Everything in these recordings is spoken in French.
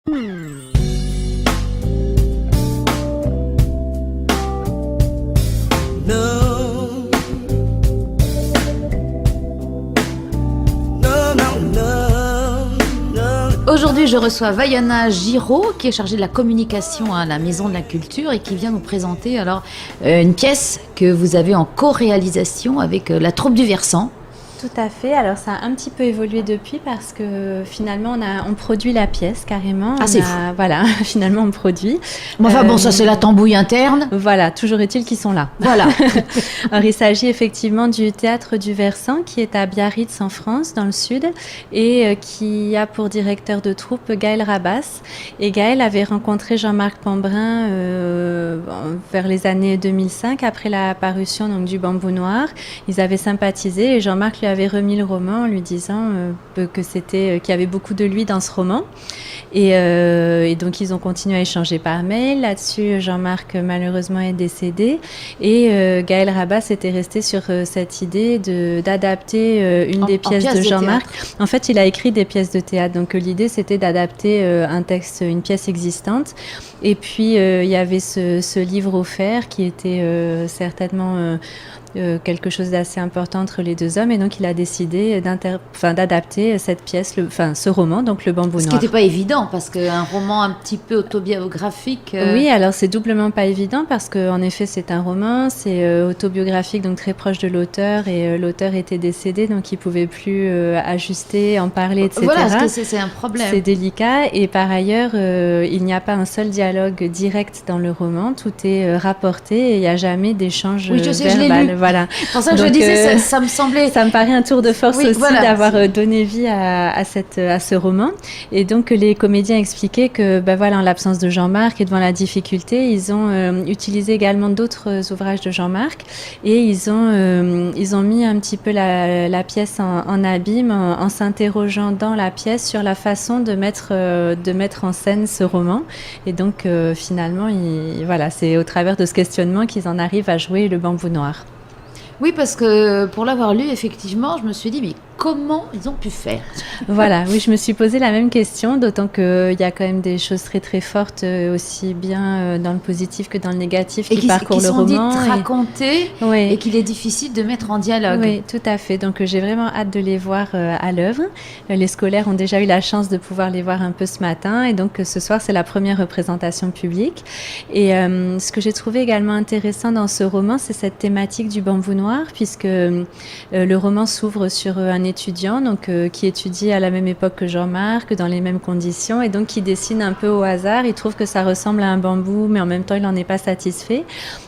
Aujourd'hui, je reçois Vaiana Giraud, qui est chargée de la communication à la Maison de la Culture et qui vient nous présenter une pièce que vous avez en co-réalisation avec la troupe du Versant. Tout à fait. Alors, ça a un petit peu évolué depuis parce que finalement, on produit la pièce carrément. Ah, c'est fou. Voilà, finalement, on produit. Bon, ça, c'est la tambouille interne. Voilà, toujours est-il qu'ils sont là. Voilà. Alors, il s'agit effectivement du Théâtre du Versant qui est à Biarritz en France, dans le sud, et qui a pour directeur de troupe Gaël Rabas. Et Gaël avait rencontré Jean-Marc Pambrin vers les années 2005, après la parution donc, du Bambou Noir. Ils avaient sympathisé et Jean-Marc lui avait remis le roman en lui disant qu'il y avait beaucoup de lui dans ce roman. Et donc, ils ont continué à échanger par mail. Là-dessus, Jean-Marc, malheureusement, est décédé. Et Gaël Rabas était resté sur cette idée d'adapter une des pièces de Jean-Marc. En fait, il a écrit des pièces de théâtre. Donc, l'idée, c'était d'adapter une pièce existante. Et puis, il y avait ce livre offert qui était certainement... quelque chose d'assez important entre les deux hommes, et donc il a décidé d'adapter cette pièce, ce roman, donc Le Bambou Noir. Ce qui n'était pas évident, parce qu'un roman un petit peu autobiographique... Oui, alors c'est doublement pas évident, parce qu'en effet c'est un roman, c'est autobiographique, donc très proche de l'auteur, et l'auteur était décédé, donc il ne pouvait plus ajuster, en parler, etc. Voilà, parce que c'est un problème. C'est délicat, et par ailleurs, il n'y a pas un seul dialogue direct dans le roman, tout est rapporté, et il n'y a jamais d'échange verbal. Je l'ai lu. Voilà. C'est pour ça que je disais, ça me semblait... Ça me paraît un tour de force d'avoir donné vie à ce roman. Et donc, les comédiens expliquaient que, en l'absence de Jean-Marc et devant la difficulté, ils ont utilisé également d'autres ouvrages de Jean-Marc, et ils ont mis un petit peu la pièce en abîme en s'interrogeant dans la pièce sur la façon de mettre en scène ce roman. Et donc, finalement, c'est au travers de ce questionnement qu'ils en arrivent à jouer Le Bambou Noir. Oui, parce que pour l'avoir lu, effectivement, je me suis dit, mais comment ils ont pu faire ? Voilà, oui, je me suis posé la même question, d'autant qu'il y a quand même des choses très très fortes, aussi bien dans le positif que dans le négatif, qui parcourent le roman. Et qui sont dites racontées, et qu'il est difficile de mettre en dialogue. Oui, tout à fait. Donc j'ai vraiment hâte de les voir à l'œuvre. Les scolaires ont déjà eu la chance de pouvoir les voir un peu ce matin, et donc ce soir c'est la première représentation publique. Et ce que j'ai trouvé également intéressant dans ce roman, c'est cette thématique du bambou noir, puisque le roman s'ouvre sur un étudiant qui étudie à la même époque que Jean-Marc, dans les mêmes conditions, et donc qui dessine un peu au hasard. Il trouve que ça ressemble à un bambou, mais en même temps il n'en est pas satisfait,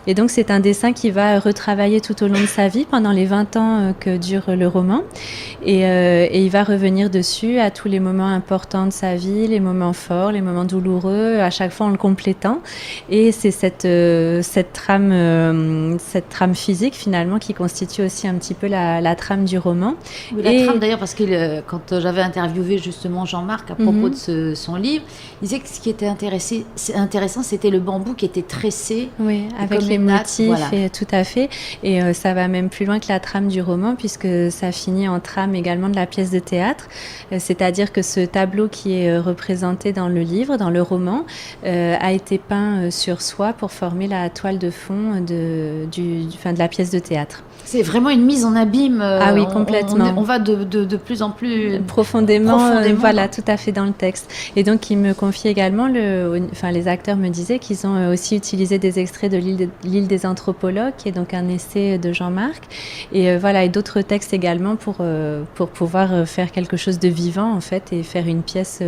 et donc c'est un dessin qu'il va retravailler tout au long de sa vie, pendant les 20 ans que dure le roman, et il va revenir dessus à tous les moments importants de sa vie, les moments forts, les moments douloureux, à chaque fois en le complétant. Et c'est cette trame physique finalement qui constitue aussi un petit peu la trame du roman. La trame d'ailleurs, parce que quand j'avais interviewé justement Jean-Marc à propos de son livre, il disait que ce qui était intéressant, c'était le bambou qui était tressé. Oui, avec les motifs, voilà. Et tout à fait. Et ça va même plus loin que la trame du roman, puisque ça finit en trame également de la pièce de théâtre. C'est-à-dire que ce tableau qui est représenté dans le livre, dans le roman, a été peint sur soie pour former la toile de fond de la pièce de théâtre. C'est vraiment une mise en abîme. Ah oui, complètement. On va de plus en plus profondément. Voilà, tout à fait dans le texte. Et donc, il me confie également, les acteurs me disaient qu'ils ont aussi utilisé des extraits de l'île des anthropologues, qui est donc un essai de Jean-Marc, et d'autres textes également pour pouvoir faire quelque chose de vivant en fait, et faire une pièce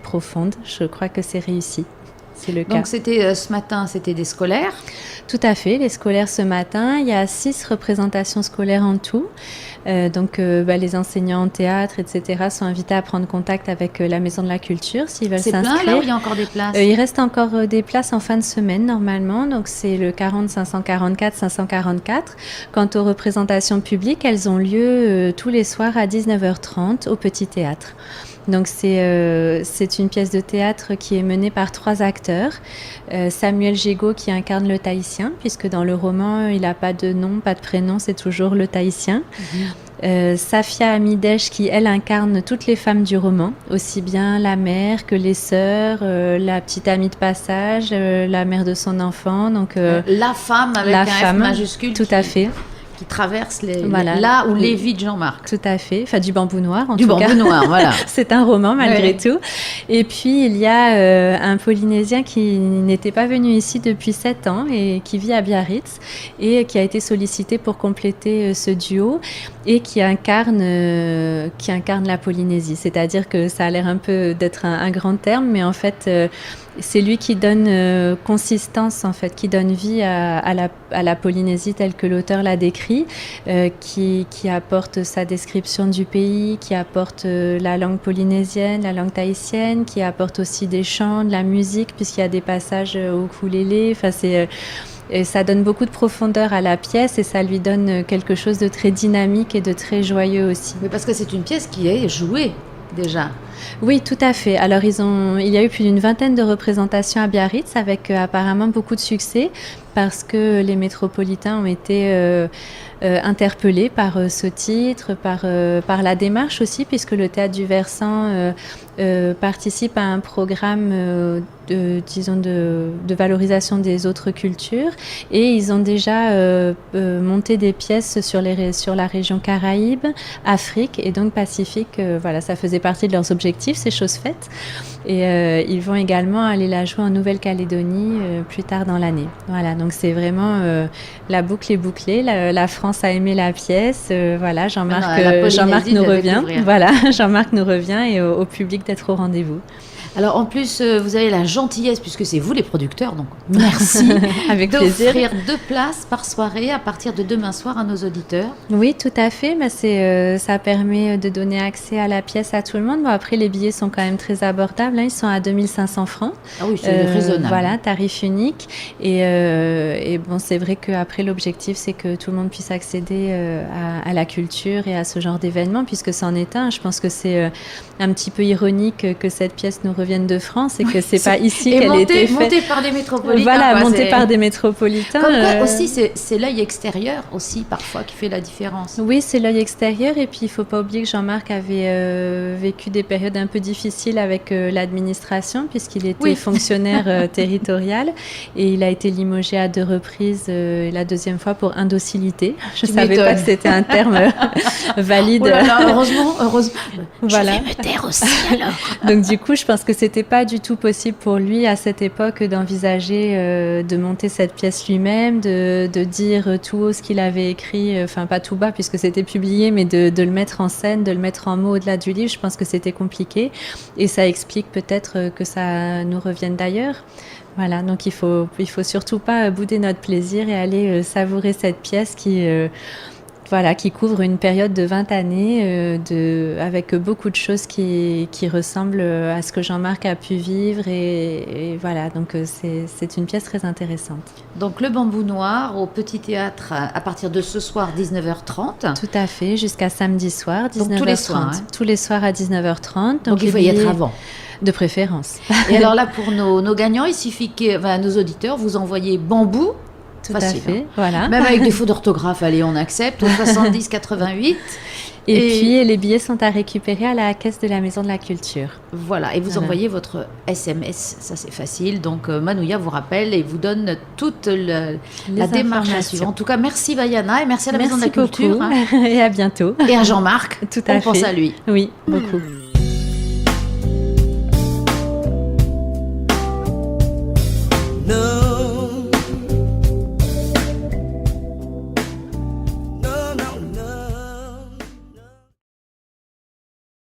profonde. Je crois que c'est réussi. C'est le cas. Donc c'était ce matin, c'était des scolaires. Tout à fait, les scolaires ce matin. Il y a 6 représentations scolaires en tout. Les enseignants en théâtre, etc. sont invités à prendre contact avec la Maison de la Culture s'ils veulent s'inscrire. C'est plein là, ou il y a encore des places? Il reste encore des places en fin de semaine normalement. Donc c'est le 40 544 544. Quant aux représentations publiques, elles ont lieu tous les soirs à 19h30 au Petit Théâtre. Donc c'est une pièce de théâtre qui est menée par 3 acteurs. Samuel Gégaud qui incarne le Tahitien, puisque dans le roman il n'a pas de nom, pas de prénom, c'est toujours le Tahitien. Safia Amidesh qui, elle, incarne toutes les femmes du roman, aussi bien la mère que les sœurs, la petite amie de passage, la mère de son enfant. Donc, la femme avec un F majuscule. Tout à fait. Qui traverse là où les vies de Jean-Marc. Tout à fait, enfin du bambou noir en tout cas. Du bambou noir, voilà. C'est un roman malgré tout. Et puis il y a un Polynésien qui n'était pas venu ici depuis 7 ans et qui vit à Biarritz et qui a été sollicité pour compléter ce duo et qui incarne la Polynésie. C'est-à-dire que ça a l'air un peu d'être un grand terme, mais en fait c'est lui qui donne consistance, en fait, qui donne vie à la Polynésie telle que l'auteur l'a décrit, qui apporte sa description du pays, qui apporte la langue polynésienne, la langue tahitienne, qui apporte aussi des chants, de la musique, puisqu'il y a des passages au ukulélé. Enfin, et ça donne beaucoup de profondeur à la pièce et ça lui donne quelque chose de très dynamique et de très joyeux aussi. Mais parce que c'est une pièce qui est jouée déjà. Oui, tout à fait. Alors, il y a eu plus d'une vingtaine de représentations à Biarritz avec apparemment beaucoup de succès parce que les métropolitains ont été interpellés par ce titre, par la démarche aussi, puisque le Théâtre du Versant participe à un programme de valorisation des autres cultures et ils ont déjà monté des pièces sur la région Caraïbes, Afrique et donc Pacifique. Voilà, ça faisait partie de leurs objectifs, c'est chose faite. Et ils vont également aller la jouer en Nouvelle-Calédonie plus tard dans l'année. Voilà, donc c'est vraiment la boucle est bouclée. La France a aimé la pièce. Voilà, Jean-Marc nous revient. Voilà, Jean-Marc nous revient et au public d'être au rendez-vous. Alors en plus, vous avez la gentillesse, puisque c'est vous les producteurs, donc merci, avec plaisir, d'offrir 2 places par soirée à partir de demain soir à nos auditeurs. Oui, tout à fait. Ça permet de donner accès à la pièce à tout le monde. Bon, après, les billets sont quand même très abordables. Ils sont à 2500 francs. Ah oui, c'est raisonnable. Voilà, tarif unique. Et bon, c'est vrai qu'après, l'objectif, c'est que tout le monde puisse accéder à la culture et à ce genre d'événement, puisque c'en est un. Je pense que c'est un petit peu ironique que cette pièce nous reviennent de France et que c'est pas ici qu'elle a été faite. Montée par des métropolitains. Voilà, montée par des métropolitains. Comme quoi aussi, c'est l'œil extérieur aussi parfois qui fait la différence. Oui, c'est l'œil extérieur et puis il faut pas oublier que Jean-Marc avait vécu des périodes un peu difficiles avec l'administration puisqu'il était fonctionnaire territorial et il a été limogé à 2 reprises, la deuxième fois pour indocilité. Je savais pas que c'était un terme valide. Oh là là, heureusement. Voilà. Je vais me taire aussi alors. Donc du coup, je pense que c'était pas du tout possible pour lui à cette époque d'envisager de monter cette pièce lui-même, de dire tout haut ce qu'il avait écrit, enfin pas tout bas puisque c'était publié, mais de le mettre en scène, de le mettre en mots au-delà du livre. Je pense que c'était compliqué et ça explique peut-être que ça nous revienne d'ailleurs. Voilà, donc il faut surtout pas bouder notre plaisir et aller savourer cette pièce qui couvre une période de 20 années avec beaucoup de choses qui ressemblent à ce que Jean-Marc a pu vivre et voilà, donc c'est une pièce très intéressante. Donc le Bambou Noir au Petit Théâtre à partir de ce soir 19h30. Tout à fait, jusqu'à samedi soir 19h30. Donc tous les soirs. Tous les soirs à 19h30. Donc il faut y être avant. De préférence. Et alors là pour nos gagnants, il suffit que nos auditeurs vous envoyez Bambou. Tout facile, à fait, voilà. Même avec des fautes d'orthographe, allez, on accepte, au 70 88. Et puis, les billets sont à récupérer à la caisse de la Maison de la Culture. Voilà, et vous envoyez votre SMS, ça c'est facile. Donc, Manouya vous rappelle et vous donne toute la démarche à suivre. En tout cas, merci Vaiana et merci à la Maison de la Culture. Et à bientôt. Et à Jean-Marc, Tout à fait. On pense à lui. Oui, beaucoup.